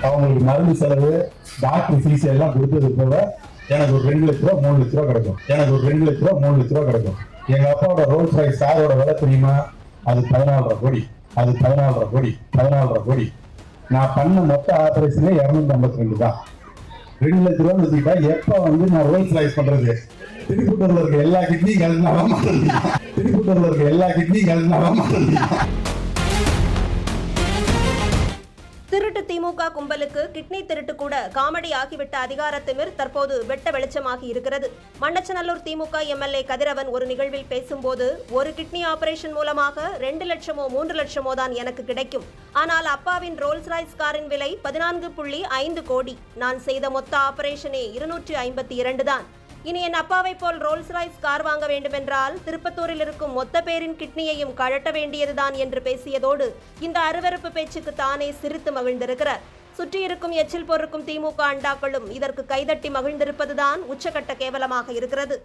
அவங்களுக்கு மருந்து செலவு, டாக்டர் ஃபீஸ் எல்லாம் கொடுத்தது போக எனக்கு ஒரு 2 லட்ச ரூபா 3 லட்ச ரூபா கிடைக்கும். எனக்கு ஒரு 2 லட்ச ரூபா 3 லட்ச ரூபா கிடைக்கும். எங்க அப்பாவோட ரோல்ஸ் ராய்ஸ் காரோட விலை தெரியுமா? அது 14.5 கோடி. அது 14.5 கோடி. 14.5 கோடி. நான் பண்ண மொத்த ஆபரேஷனே 252 தான். 2 லட்ச ரூபா வச்சுக்கிட்டா எப்ப நான் ரோல்ஸ் ராய்ஸ் பண்றது? திருப்பூர்ல இருக்க எல்லா கிட்னியும் கலந்தாலும் திருப்பூர்ல இருக்க எல்லா கிட்னியும் கலந்தாலும் திருட்டு திமுக கும்பலுக்கு கிட்னி திருட்டு கூட காமெடி ஆகிவிட்ட அதிகார திமிர் தற்போது வெட்ட வெளிச்சமாகி இருக்கிறது. மண்ணச்சநல்லூர் திமுக எம்எல்ஏ கதிரவன் ஒரு நிகழ்வில் பேசும்போது, ஒரு கிட்னி ஆபரேஷன் மூலமாக 2 லட்சமோ 3 லட்சமோ தான் எனக்கு கிடைக்கும். ஆனால் அப்பாவின் ரோல்ஸ் ராய்ஸ் காரின் விலை 14.5 கோடி. நான் செய்த மொத்த ஆபரேஷனே 252 தான். இனி என் அப்பாவை போல் ரோல்ஸ் ராய்ஸ் கார் வாங்க வேண்டுமென்றால் திருப்பத்தூரில் இருக்கும் மொத்த பேரின் கிட்னியையும் கழட்ட வேண்டியதுதான் என்று பேசியதோடு இந்த அருவருப்பு பேச்சுக்கு தானே சிரித்து மகிழ்ந்திருக்கிறார். சுற்றியிருக்கும் எச்சில் பொறுக்கும் திமுக அண்டாக்களும் இதற்கு கைதட்டி மகிழ்ந்திருப்பதுதான் உச்சகட்ட கேவலமாக இருக்கிறது.